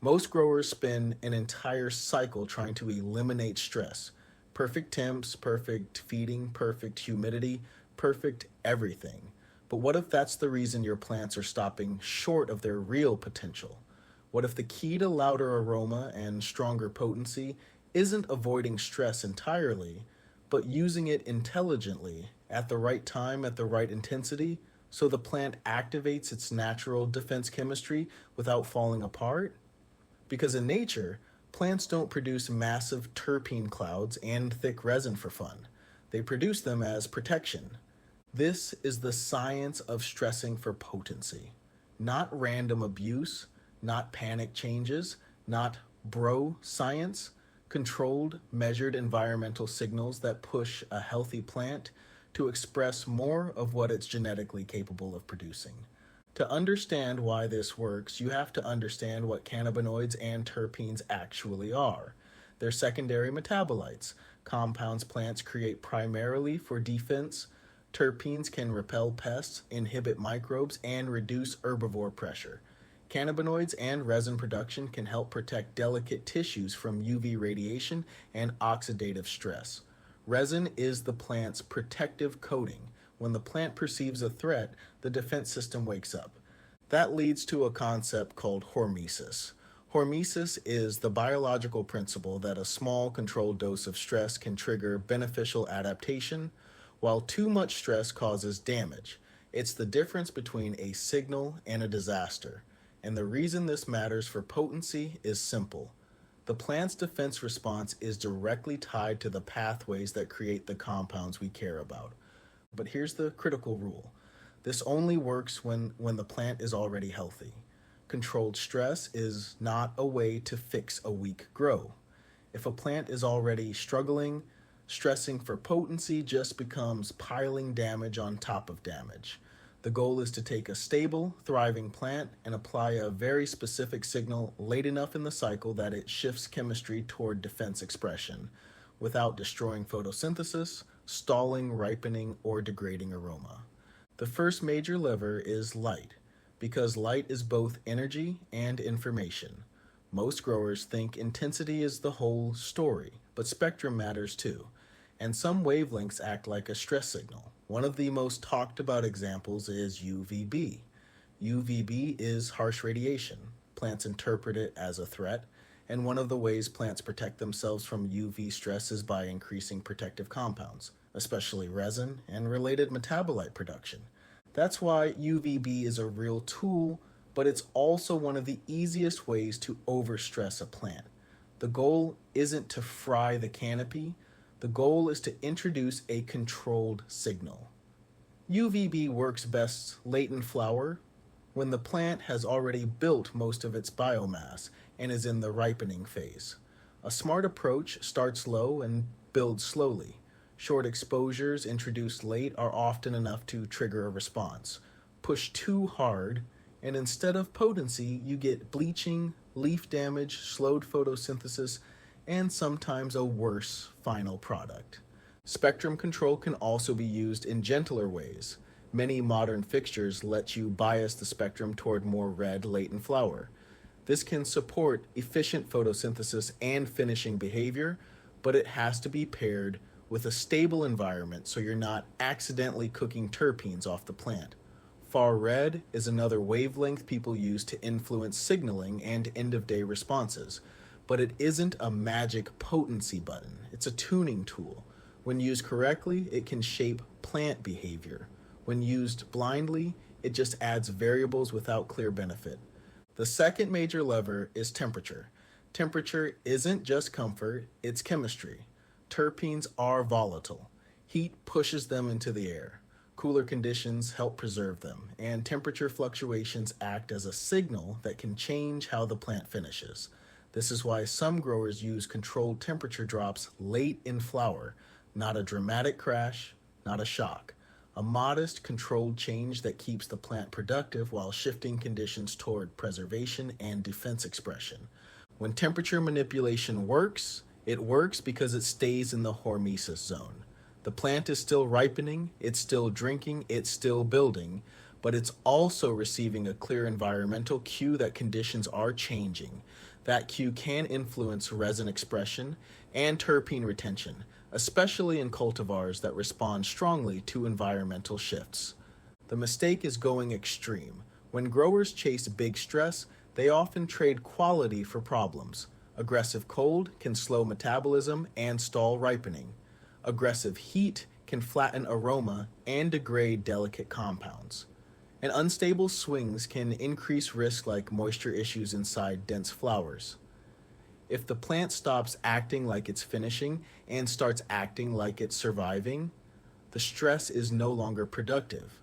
Most growers spend an entire cycle trying to eliminate stress. Perfect temps, perfect feeding, perfect humidity, perfect everything. But what if that's the reason your plants are stopping short of their real potential? What if the key to louder aroma and stronger potency isn't avoiding stress entirely, but using it intelligently at the right time, at the right intensity, so the plant activates its natural defense chemistry without falling apart? Because in nature, plants don't produce massive terpene clouds and thick resin for fun. They produce them as protection. This is the science of stressing for potency. Not random abuse, not panic changes, not bro science, controlled, measured environmental signals that push a healthy plant to express more of what it's genetically capable of producing. To understand why this works, you have to understand what cannabinoids and terpenes actually are. They're secondary metabolites, compounds plants create primarily for defense. Terpenes can repel pests, inhibit microbes, and reduce herbivore pressure. Cannabinoids and resin production can help protect delicate tissues from UV radiation and oxidative stress. Resin is the plant's protective coating. When the plant perceives a threat, the defense system wakes up. That leads to a concept called hormesis. Hormesis is the biological principle that a small controlled dose of stress can trigger beneficial adaptation, while too much stress causes damage. It's the difference between a signal and a disaster. And the reason this matters for potency is simple. The plant's defense response is directly tied to the pathways that create the compounds we care about. But here's the critical rule. This only works when the plant is already healthy. Controlled stress is not a way to fix a weak grow. If a plant is already struggling, stressing for potency just becomes piling damage on top of damage. The goal is to take a stable, thriving plant and apply a very specific signal late enough in the cycle that it shifts chemistry toward defense expression without destroying photosynthesis, stalling ripening, or degrading aroma. The first major lever is light, because light is both energy and information. Most growers think intensity is the whole story, but spectrum matters too, and some wavelengths act like a stress signal. One of the most talked about examples is UVB. UVB is harsh radiation. Plants interpret it as a threat, and one of the ways plants protect themselves from UV stress is by increasing protective compounds, especially resin and related metabolite production. That's why UVB is a real tool, but it's also one of the easiest ways to overstress a plant. The goal isn't to fry the canopy, the goal is to introduce a controlled signal. UVB works best late in flower, when the plant has already built most of its biomass and is in the ripening phase. A smart approach starts low and builds slowly. Short exposures introduced late are often enough to trigger a response. Push too hard, and instead of potency, you get bleaching, leaf damage, slowed photosynthesis, and sometimes a worse final product. Spectrum control can also be used in gentler ways. Many modern fixtures let you bias the spectrum toward more red late in flower. This can support efficient photosynthesis and finishing behavior, but it has to be paired with a stable environment so you're not accidentally cooking terpenes off the plant. Far red is another wavelength people use to influence signaling and end-of-day responses, but it isn't a magic potency button. It's a tuning tool. When used correctly, it can shape plant behavior. When used blindly, it just adds variables without clear benefit. The second major lever is temperature. Temperature isn't just comfort, it's chemistry. Terpenes are volatile. Heat pushes them into the air. Cooler conditions help preserve them, and temperature fluctuations act as a signal that can change how the plant finishes. This is why some growers use controlled temperature drops late in flower, not a dramatic crash, not a shock. A modest, controlled change that keeps the plant productive while shifting conditions toward preservation and defense expression. When temperature manipulation works, it works because it stays in the hormesis zone. The plant is still ripening, it's still drinking, it's still building, but it's also receiving a clear environmental cue that conditions are changing. That cue can influence resin expression and terpene retention, especially in cultivars that respond strongly to environmental shifts. The mistake is going extreme. When growers chase big stress, they often trade quality for problems. Aggressive cold can slow metabolism and stall ripening. Aggressive heat can flatten aroma and degrade delicate compounds. And unstable swings can increase risk like moisture issues inside dense flowers. If the plant stops acting like it's finishing and starts acting like it's surviving, the stress is no longer productive.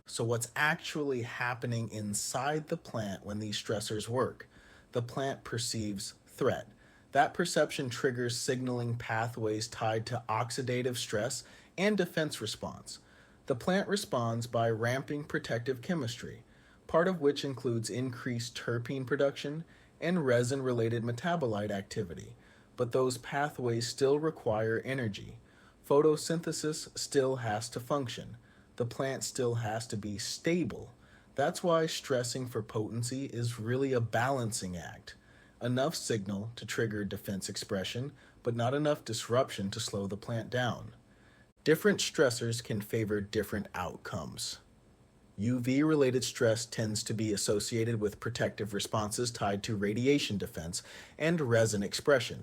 So what's actually happening inside the plant when these stressors work? The plant perceives threat. That perception triggers signaling pathways tied to oxidative stress and defense response. The plant responds by ramping protective chemistry, part of which includes increased terpene production and resin-related metabolite activity. But those pathways still require energy. Photosynthesis still has to function. The plant still has to be stable. That's why stressing for potency is really a balancing act. Enough signal to trigger defense expression, but not enough disruption to slow the plant down. Different stressors can favor different outcomes. UV-related stress tends to be associated with protective responses tied to radiation defense and resin expression.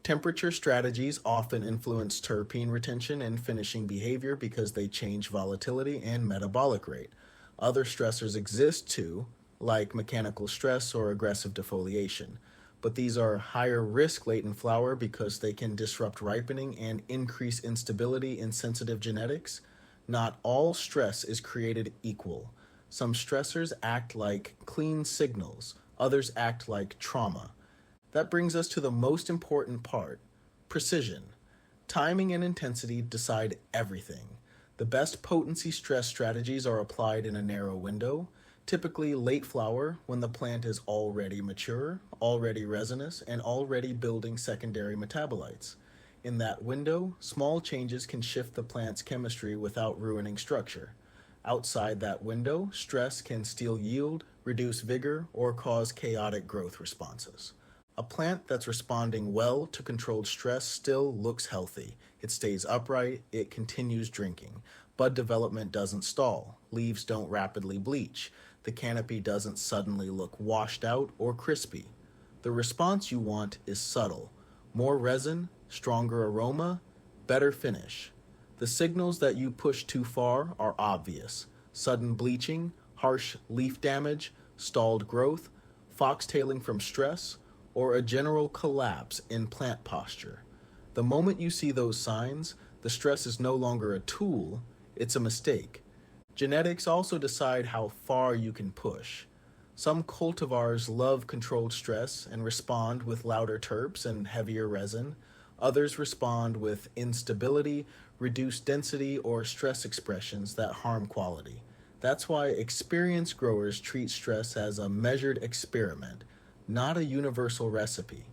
Temperature strategies often influence terpene retention and finishing behavior because they change volatility and metabolic rate. Other stressors exist too, like mechanical stress or aggressive defoliation, but these are higher risk late in flower because they can disrupt ripening and increase instability in sensitive genetics. Not all stress is created equal. Some stressors act like clean signals, others act like trauma. That brings us to the most important part, precision. Timing and intensity decide everything. The best potency stress strategies are applied in a narrow window, typically late flower when the plant is already mature, already resinous, and already building secondary metabolites. In that window, small changes can shift the plant's chemistry without ruining structure. Outside that window, stress can steal yield, reduce vigor, or cause chaotic growth responses. A plant that's responding well to controlled stress still looks healthy. It stays upright, it continues drinking. Bud development doesn't stall, leaves don't rapidly bleach. The canopy doesn't suddenly look washed out or crispy. The response you want is subtle. More resin, stronger aroma, better finish. The signals that you push too far are obvious. Sudden bleaching, harsh leaf damage, stalled growth, foxtailing from stress, or a general collapse in plant posture. The moment you see those signs, the stress is no longer a tool, it's a mistake. Genetics also decide how far you can push. Some cultivars love controlled stress and respond with louder terps and heavier resin. Others respond with instability, reduced density, or stress expressions that harm quality. That's why experienced growers treat stress as a measured experiment, not a universal recipe.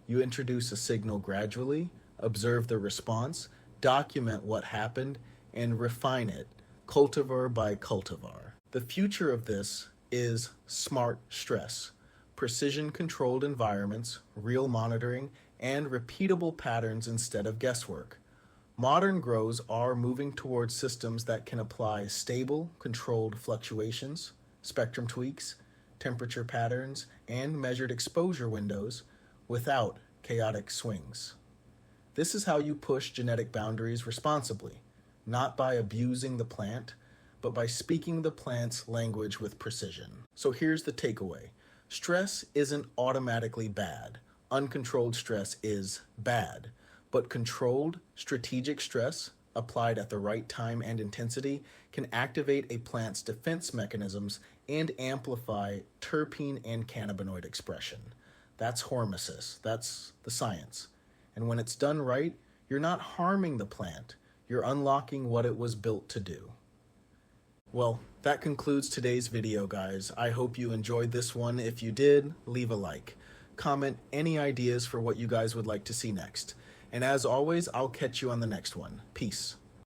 You introduce a signal gradually, observe the response, document what happened, and refine it, cultivar by cultivar. The future of this is smart stress, precision-controlled environments, real monitoring, and repeatable patterns instead of guesswork. Modern grows are moving towards systems that can apply stable, controlled fluctuations, spectrum tweaks, temperature patterns, and measured exposure windows without chaotic swings. This is how you push genetic boundaries responsibly, not by abusing the plant, but by speaking the plant's language with precision. So here's the takeaway. Stress isn't automatically bad. Uncontrolled stress is bad, but controlled, strategic stress, applied at the right time and intensity, can activate a plant's defense mechanisms and amplify terpene and cannabinoid expression. That's hormesis. That's the science. And when it's done right, you're not harming the plant. You're unlocking what it was built to do. Well, that concludes today's video, guys. I hope you enjoyed this one. If you did, leave a like. Comment any ideas for what you guys would like to see next. And as always, I'll catch you on the next one. Peace.